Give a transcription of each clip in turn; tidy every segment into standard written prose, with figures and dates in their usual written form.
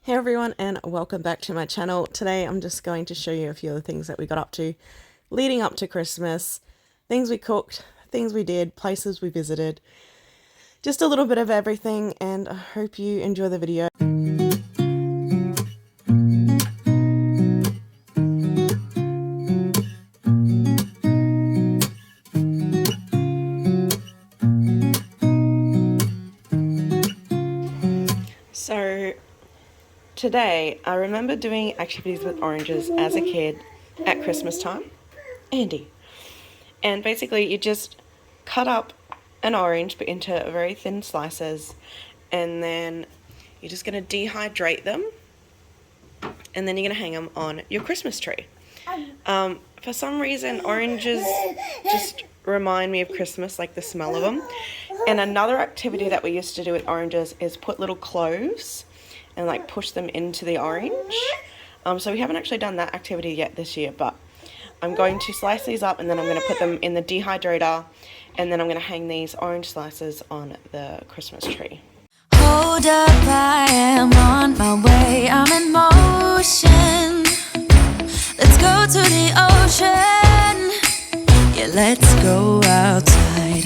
Hey everyone, and welcome back to my channel. Today I'm just going to show you a few of the things that we got up to leading up to Christmas. Things we cooked, things we did, places we visited. Just a little bit of everything, and I hope you enjoy the video. So today I remember doing activities with oranges as a kid at Christmas time. Andy. And basically you just cut up an orange but into very thin slices, and then you're just going to dehydrate them, and then you're going to hang them on your Christmas tree. For some reason, oranges just remind me of Christmas, like the smell of them. And another activity that we used to do with oranges is put little cloves and like push them into the orange. So we haven't actually done that activity yet this year, but I'm going to slice these up and then I'm going to put them in the dehydrator, and then I'm going to hang these orange slices on the Christmas tree. Hold up, I am on my way, I'm in motion. Let's go to the ocean. Yeah, let's go outside.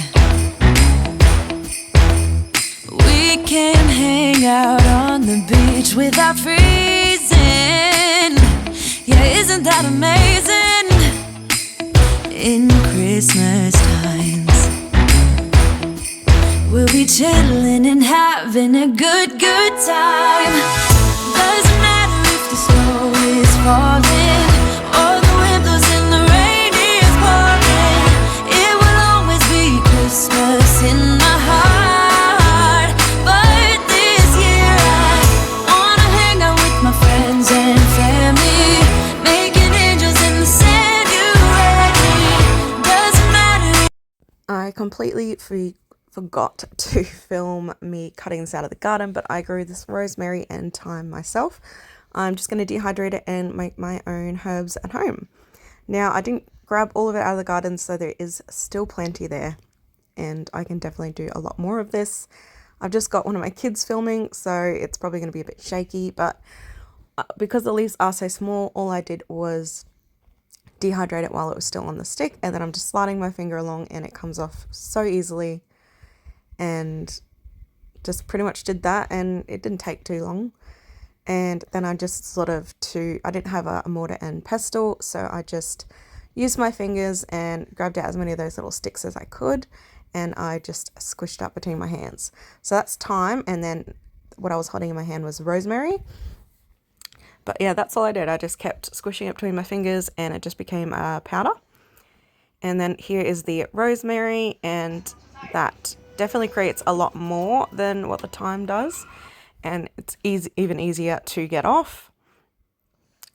We can hang out on the beach without freezing. Yeah, isn't that amazing? In Christmas times, we'll be chilling and having a good time. Doesn't matter if the snow is falling or the wind blows and the rain is pouring. It will always be Christmas in my heart. But this year I wanna hang out with my friends and family, making angels in the sand. You ready? Doesn't matter. I completely forgot to film me cutting this out of the garden, but I grew this rosemary and thyme myself. I'm just going to dehydrate it and make my own herbs at home. Now, I didn't grab all of it out of the garden, so there is still plenty there, and I can definitely do a lot more of this. I've just got one of my kids filming, so it's probably going to be a bit shaky, but because the leaves are so small, all I did was dehydrate it while it was still on the stick, and then I'm just sliding my finger along and it comes off so easily. And just pretty much did that, and it didn't take too long. And then I just I didn't have a mortar and pestle, so I just used my fingers and grabbed out as many of those little sticks as I could, and I just squished up between my hands. So that's thyme, and then what I was holding in my hand was rosemary. But yeah, that's all I did. I just kept squishing it between my fingers and it just became a powder. And then here is the rosemary, and that definitely creates a lot more than what the thyme does, and it's even easier to get off.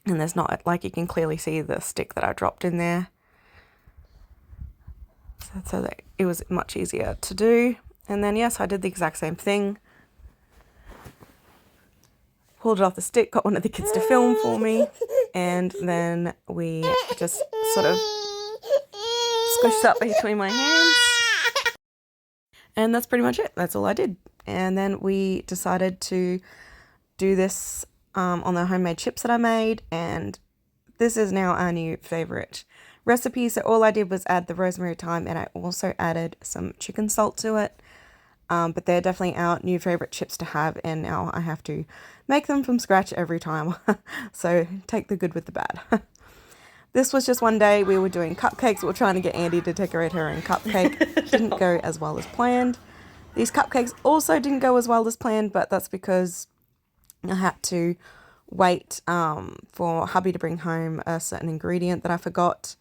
And there's not, like, you can clearly see the stick that I dropped in there, so that it was much easier to do. And then yes, I did the exact same thing, pulled it off the stick, got one of the kids to film for me, and then we just sort of squished up between my hands. And that's pretty much it. That's all I did. And then we decided to do this on the homemade chips that I made. And this is now our new favorite recipe. So all I did was add the rosemary, thyme, and I also added some chicken salt to it. But they're definitely our new favorite chips to have. And now I have to make them from scratch every time. So take the good with the bad. This was just one day. We were doing cupcakes. We were trying to get Andy to decorate her own cupcake. Didn't go as well as planned. These cupcakes also didn't go as well as planned, but that's because I had to wait for hubby to bring home a certain ingredient that I forgot.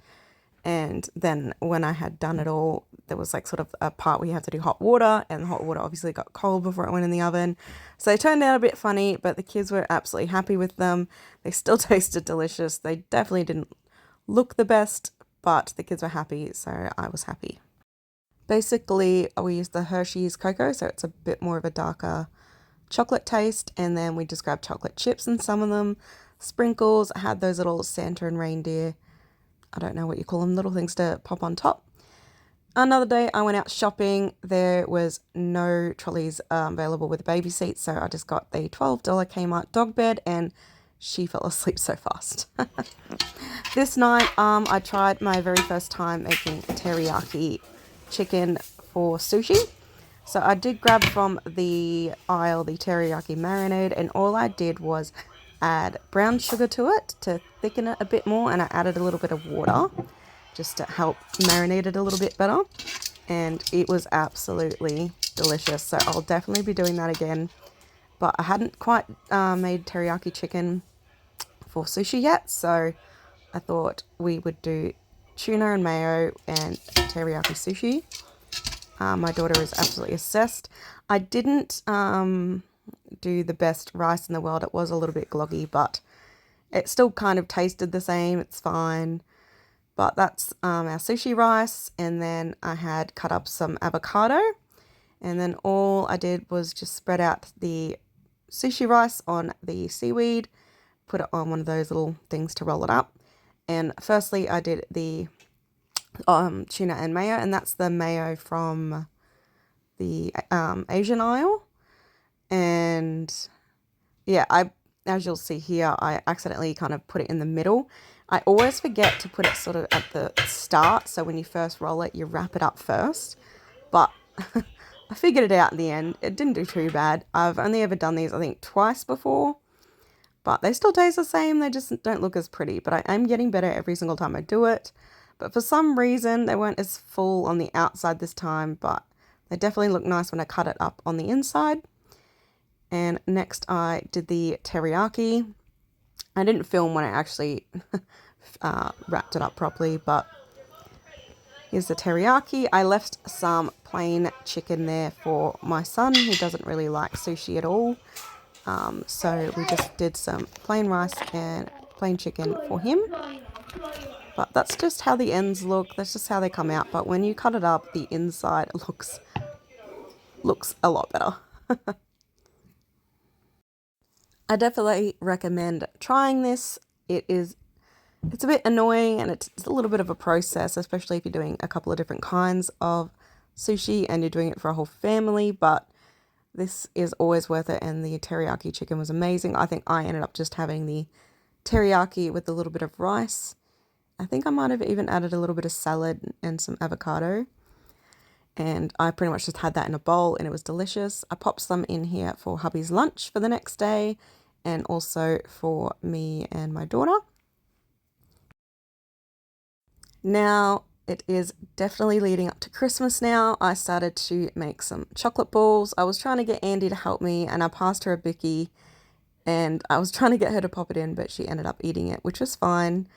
And then when I had done it all, there was like sort of a part where you have to do hot water, and the hot water obviously got cold before it went in the oven. So it turned out a bit funny, but the kids were absolutely happy with them. They still tasted delicious. They definitely didn't look the best, but the kids were happy, so I was happy. Basically, we used the Hershey's cocoa, so it's a bit more of a darker chocolate taste, and then we just grabbed chocolate chips in some of them, sprinkles. I had those little Santa and reindeer, I don't know what you call them, little things to pop on top. Another day I went out shopping. There was no trolleys available with a baby seat, so I just got the $12 Kmart dog bed, and she fell asleep so fast. This night I tried my very first time making teriyaki chicken for sushi. So I did grab from the aisle the teriyaki marinade, and all I did was add brown sugar to it to thicken it a bit more, and I added a little bit of water just to help marinate it a little bit better. And it was absolutely delicious. So I'll definitely be doing that again. But I hadn't quite made teriyaki chicken for sushi yet, so I thought we would do tuna and mayo and teriyaki sushi. My daughter is absolutely obsessed. I didn't do the best rice in the world. It was a little bit gloggy, but it still kind of tasted the same. It's fine. But that's our sushi rice, and then I had cut up some avocado, and then all I did was just spread out the sushi rice on the seaweed, put it on one of those little things to roll it up. And firstly I did the tuna and mayo, and that's the mayo from the Asian aisle. And yeah, as you'll see here, I accidentally kind of put it in the middle. I always forget to put it sort of at the start, so when you first roll it, you wrap it up first. But I figured it out in the end. It didn't do too bad. I've only ever done these, I think, twice before, but they still taste the same. They just don't look as pretty, but I am getting better every single time I do it. But for some reason, they weren't as full on the outside this time, but they definitely look nice when I cut it up on the inside. And next I did the teriyaki. I didn't film when I actually wrapped it up properly, but here's the teriyaki. I left some plain chicken there for my son, who doesn't really like sushi at all. So we just did some plain rice and plain chicken for him. But that's just how the ends look. That's just how they come out. But when you cut it up, the inside looks a lot better. I definitely recommend trying this. It's a bit annoying, and it's a little bit of a process, especially if you're doing a couple of different kinds of sushi and you're doing it for a whole family, but this is always worth it, and the teriyaki chicken was amazing. I think I ended up just having the teriyaki with a little bit of rice. I think I might have even added a little bit of salad and some avocado. And I pretty much just had that in a bowl, and it was delicious. I popped some in here for hubby's lunch for the next day, and also for me and my daughter. Now it is definitely leading up to Christmas now. I started to make some chocolate balls. I was trying to get Andy to help me, and I passed her a Bicky, and I was trying to get her to pop it in, but she ended up eating it, which was fine.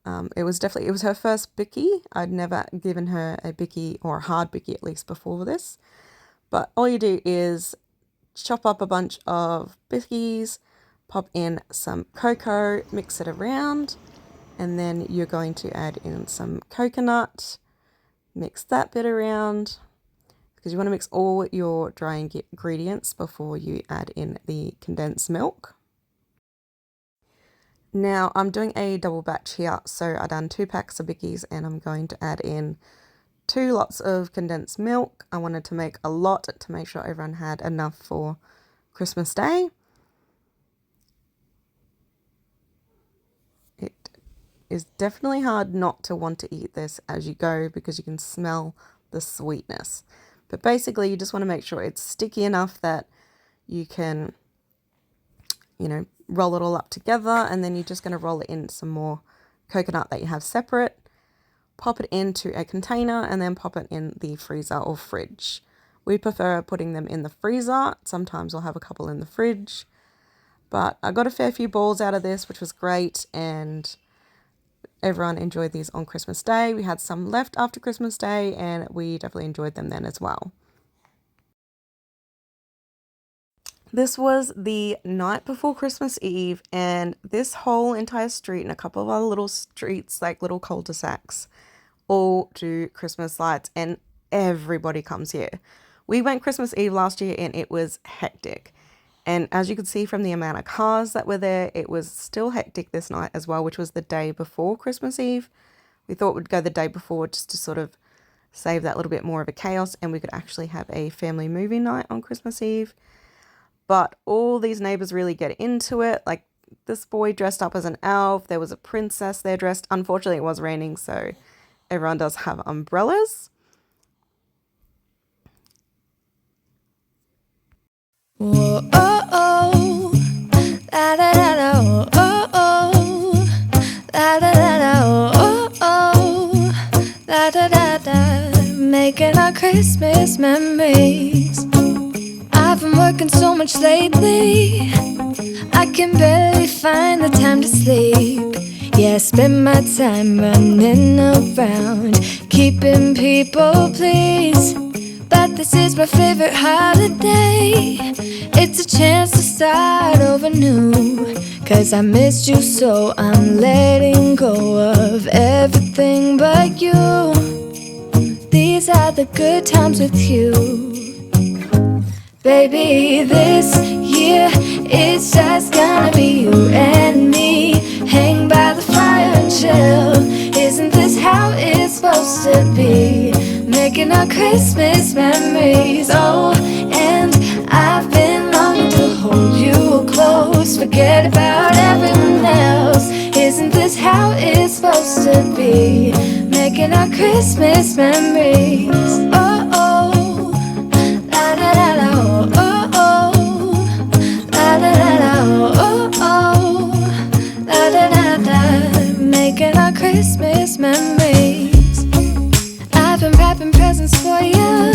It was her first Bicky. I'd never given her a Bicky, or a hard Bicky at least, before this. But all you do is chop up a bunch of Bickies, pop in some cocoa, mix it around, and then you're going to add in some coconut, mix that bit around, because you want to mix all your dry ingredients before you add in the condensed milk. Now I'm doing a double batch here, so I've done 2 packs of Bickies, and I'm going to add in 2 lots of condensed milk. I wanted to make a lot to make sure everyone had enough for Christmas Day. It is definitely hard not to want to eat this as you go, because you can smell the sweetness. But basically you just want to make sure it's sticky enough that you can, roll it all up together, and then you're just going to roll it in some more coconut that you have separate, pop it into a container, and then pop it in the freezer or fridge. We prefer putting them in the freezer. Sometimes I'll have a couple in the fridge, but I got a fair few balls out of this, which was great, and everyone enjoyed these on Christmas Day. We had some left after Christmas Day, and we definitely enjoyed them then as well. This was the night before Christmas Eve, and this whole entire street and a couple of other little streets, like little cul-de-sacs, all do Christmas lights, and everybody comes here. We went Christmas Eve last year, and it was hectic. And as you could see from the amount of cars that were there, it was still hectic this night as well, which was the day before Christmas Eve. We thought we'd go the day before just to sort of save that little bit more of a chaos and we could actually have a family movie night on Christmas Eve. But all these neighbors really get into it. Like, this boy dressed up as an elf. There was a princess there dressed. Unfortunately, it was raining, so everyone does have umbrellas. Whoa, oh, oh, la da da da, oh, oh, la da da da, oh, oh, la da da da, making our Christmas memories. I've been working so much lately, I can barely find the time to sleep. Yeah, I spend my time running around, keeping people pleased. But this is my favorite holiday. It's a chance to start over new. 'Cause I missed you, so I'm letting go of everything but you. These are the good times with you. Baby, this year it's just gonna be you and me. Hang by the fire and chill. Isn't this how it's supposed to be? Making our Christmas memories. Oh, and I've been longing to hold you close. Forget about everyone else. Isn't this how it's supposed to be? Making our Christmas memories. Oh, oh, la da da da, oh, oh, la da da da, oh, oh, la da da da. Making our Christmas memories. I've been wrapping presents for you.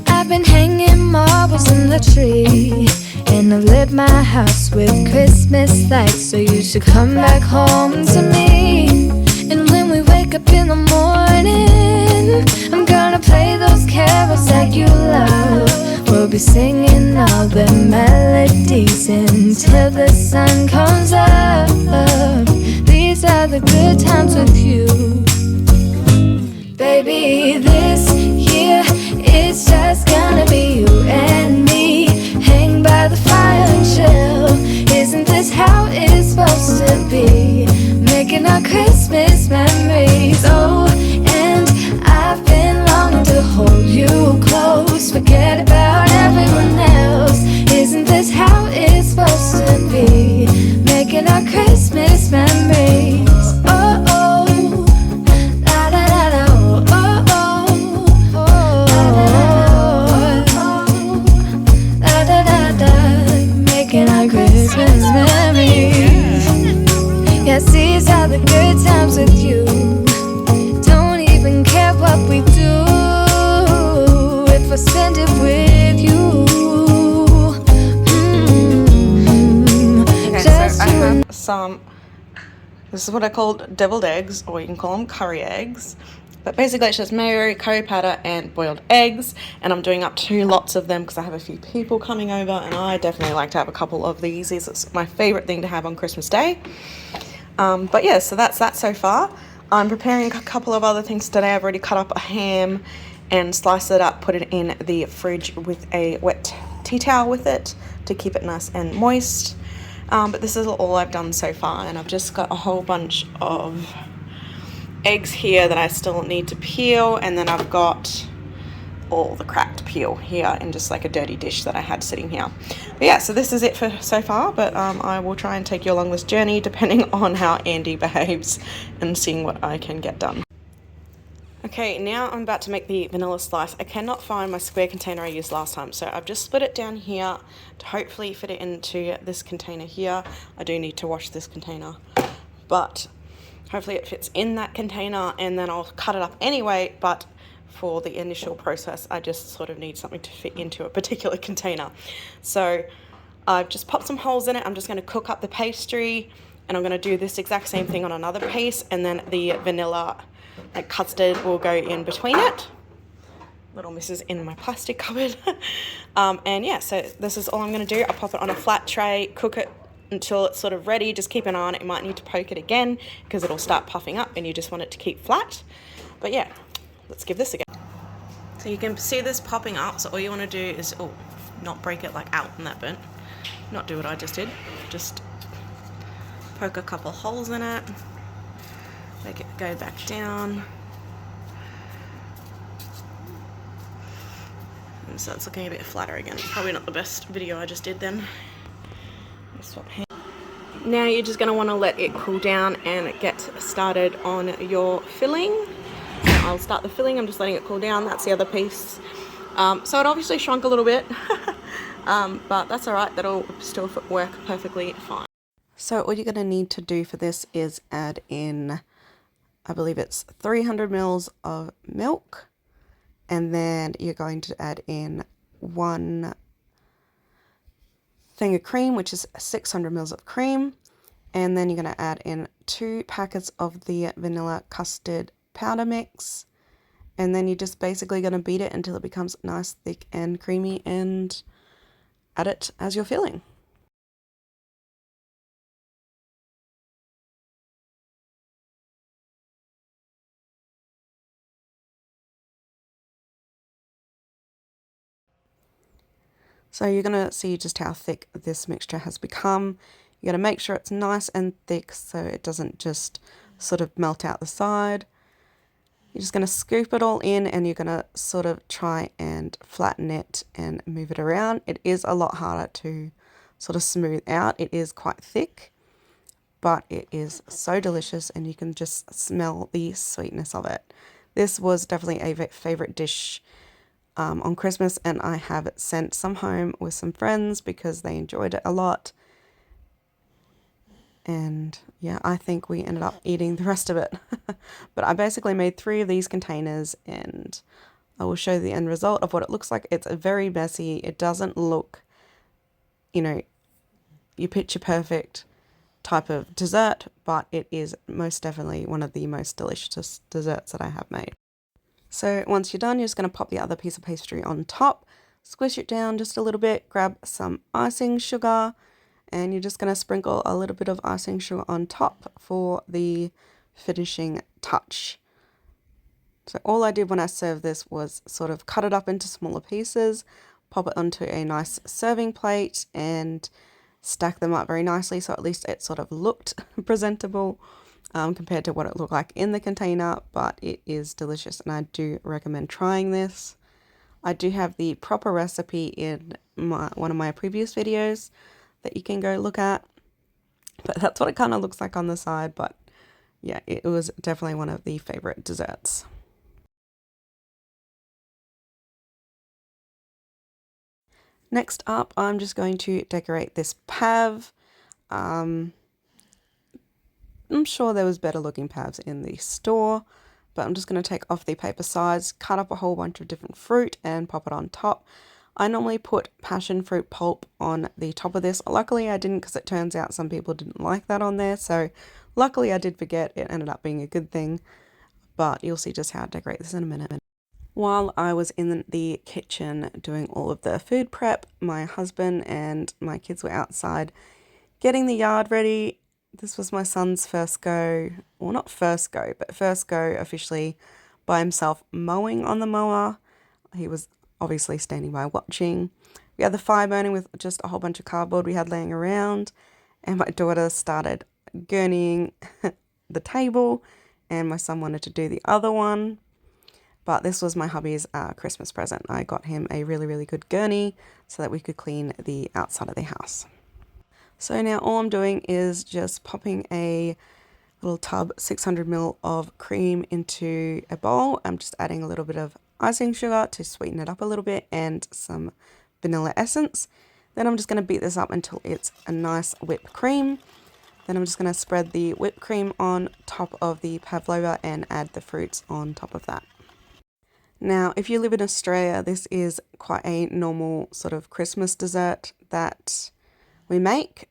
I've been hanging marbles in the tree. And I've lit my house with Christmas lights. So you should come back home to me. And when we wake up in the morning, I'm gonna play those carols that you love. We'll be singing all the melodies until the sun comes up. These are the good times with you. Baby, this year it's just gonna be you and me. Hang by the fire and chill. Isn't this how it's supposed to be? Making our Christmas memories. Oh, and I've been longing to hold you close. Forget about everyone else. Isn't this how it's supposed to be? Making our Christmas memories. Oh, oh, la da da da, oh, oh, oh, la da da da. Making our Christmas memories. Yes, these are the good times with you. Don't even care what we do if I spend it with you. Okay, so I have some, this is what I called deviled eggs, or you can call them curry eggs. But basically it's just mayo, curry powder and boiled eggs. And I'm doing up 2 lots of them because I have a few people coming over and I definitely like to have a couple of these. It's my favorite thing to have on Christmas Day. But yeah, so that's that so far. I'm preparing a couple of other things today. I've already cut up a ham and sliced it up, put it in the fridge with a wet tea towel with it to keep it nice and moist. But this is all I've done so far, and I've just got a whole bunch of eggs here that I still need to peel, and then I've got all the crap to peel here in just like a dirty dish that I had sitting here. But yeah, so this is it for so far, but I will try and take you along this journey depending on how Andy behaves and seeing what I can get done. Okay, now I'm about to make the vanilla slice. I cannot find my square container I used last time, so I've just split it down here to hopefully fit it into this container here. I do need to wash this container, but hopefully it fits in that container, and then I'll cut it up anyway, but for the initial process I just sort of need something to fit into a particular container. So I've just popped some holes in it. I'm just going to cook up the pastry, and I'm going to do this exact same thing on another piece, and then the vanilla like custard will go in between it. Little misses in my plastic cupboard. And yeah, so this is all I'm going to do. I'll pop it on a flat tray, cook it until it's sort of ready. Just keep an eye on it. You might need to poke it again because it'll start puffing up and you just want it to keep flat. But yeah, let's give this a go. So you can see this popping up, so all you want to do is, oh, not break it like out in that bit. Not do what I just did. Just poke a couple holes in it. Make it go back down. so it's looking a bit flatter again. Probably not the best video I just did then. Swap hands. Now you're just going to want to let it cool down and get started on your filling. I'll start the filling, I'm just letting it cool down. That's the other piece. So it obviously shrunk a little bit, but that's alright, that'll still work perfectly fine. So all you're going to need to do for this is add in, I believe it's 300 mils of milk, and then you're going to add in 1 thing of cream, which is 600 mils of cream, and then you're going to add in 2 packets of the vanilla custard powder mix, and then you're just basically going to beat it until it becomes nice, thick and creamy, and add it as your filling. So you're going to see just how thick this mixture has become. You're going to make sure it's nice and thick so it doesn't just sort of melt out the side. You're just going to scoop it all in, and you're going to sort of try and flatten it and move it around. It is a lot harder to sort of smooth out. It is quite thick, but it is so delicious, and you can just smell the sweetness of it. This was definitely a favorite dish on Christmas, and I have sent some home with some friends because they enjoyed it a lot. And yeah, I think we ended up eating the rest of it. But I basically made 3 of these containers, and I will show the end result of what it looks like. It's very messy. It doesn't look, you know, your picture perfect type of dessert, but it is most definitely one of the most delicious desserts that I have made. So once you're done, you're just going to pop the other piece of pastry on top, squish it down just a little bit, grab some icing sugar, and you're just going to sprinkle a little bit of icing sugar on top for the finishing touch. So all I did when I served this was sort of cut it up into smaller pieces, pop it onto a nice serving plate, and stack them up very nicely, so at least it sort of looked presentable compared to what it looked like in the container. But it is delicious, and I do recommend trying this. I do have the proper recipe in one of my previous videos that you can go look at, but that's what it kind of looks like on the side. But yeah, it was definitely one of the favorite desserts. Next up, I'm just going to decorate this pav. I'm sure there was better looking pavs in the store, but I'm just going to take off the paper sides, cut up a whole bunch of different fruit and pop it on top. I normally put passion fruit pulp on the top of this. Luckily I didn't, because it turns out some people didn't like that on there, so luckily I did forget. It ended up being a good thing, but you'll see just how to decorate this in a minute. While I was in the kitchen doing all of the food prep, my husband and my kids were outside getting the yard ready. This was my son's first go, well, not first go, but first go officially by himself mowing on the mower. He was obviously standing by watching. We had the fire burning with just a whole bunch of cardboard we had laying around, and my daughter started gurneying the table, and my son wanted to do the other one. But this was my hubby's Christmas present. I got him a really, really good gurney so that we could clean the outside of the house. So now all I'm doing is just popping a little tub, 600 ml of cream into a bowl. I'm just adding a little bit of icing sugar to sweeten it up a little bit and some vanilla essence. Then I'm just going to beat this up until it's a nice whipped cream. Then I'm just going to spread the whipped cream on top of the pavlova and add the fruits on top of that. Now, if you live in Australia, this is quite a normal sort of Christmas dessert that we make.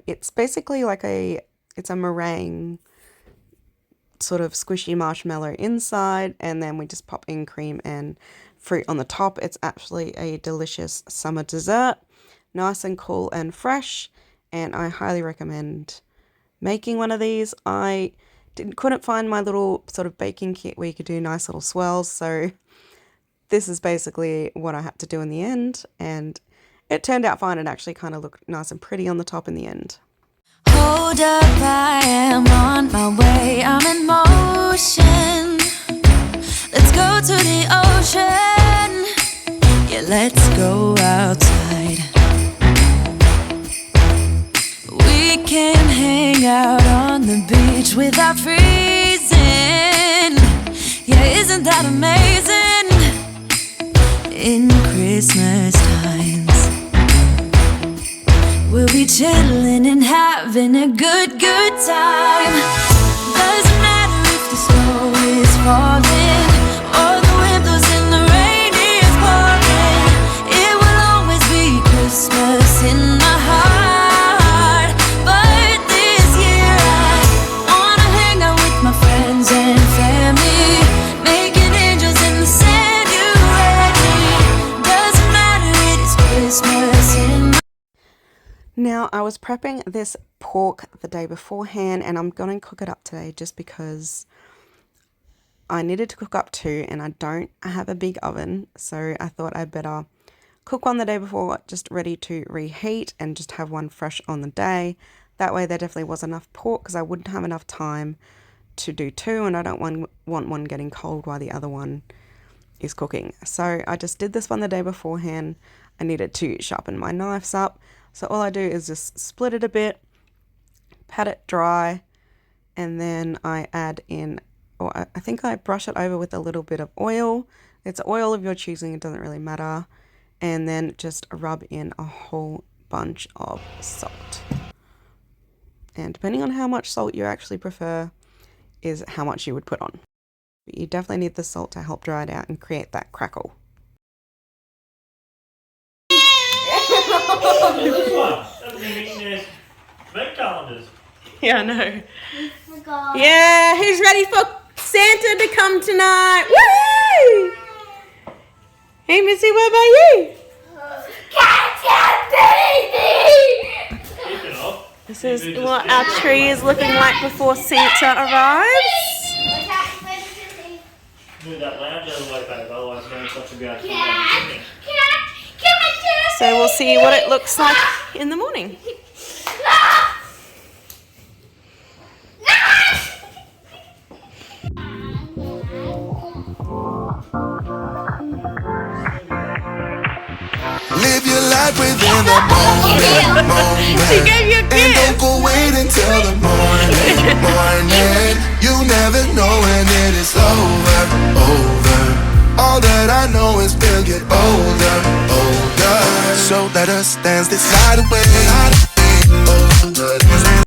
It's basically like it's a meringue, sort of squishy marshmallow inside, and then we just pop in cream and fruit on the top. It's actually a delicious summer dessert, nice and cool and fresh, and I highly recommend making one of these. I couldn't find my little sort of baking kit where you could do nice little swirls, so this is basically what I had to do in the end, and it turned out fine. It actually kind of looked nice and pretty on the top in the end. Hold up, I am on my way, I'm in motion. Let's go to the ocean. Yeah, let's go outside. We can hang out on the beach without freezing. Yeah, isn't that amazing? In Christmas times, we'll be chilling and having a good time. Doesn't matter if the snow is falling or the wind blows and the rain is pouring. It will always be Christmas in my heart. But this year I wanna hang out with my friends and family, making angels in the sand. You ready? Doesn't matter, it is Christmas in my. Now, I was prepping this pork the day beforehand, and I'm going to cook it up today just because I needed to cook up two and I don't have a big oven, so I thought I'd better cook one the day before, just ready to reheat, and just have one fresh on the day. That way there definitely was enough pork, because I wouldn't have enough time to do two, and I don't want one getting cold while the other one is cooking. So I just did this one the day beforehand. I needed to sharpen my knives up, so all I do is just split it a bit, pat it dry, and then I add in, or I think I brush it over with a little bit of oil. It's oil of your choosing, it doesn't really matter. And then just rub in a whole bunch of salt. And depending on how much salt you actually prefer is how much you would put on. But you definitely need the salt to help dry it out and create that crackle. This one. That's been eating their meat calendars. Yeah, I know. Yeah, who's ready for Santa to come tonight? Woo! Hey, Missy, what about you? Keep it off. This is what our tree is looking like before Santa arrives. Move that lounge out of the way, babe. Otherwise, no such a good. So we'll see what it looks like in the morning. Live your life within the moment. She gave you a And gift. don't go wait until the morning. You never know when it is over. All that I know is we'll get older. So let us dance this night away.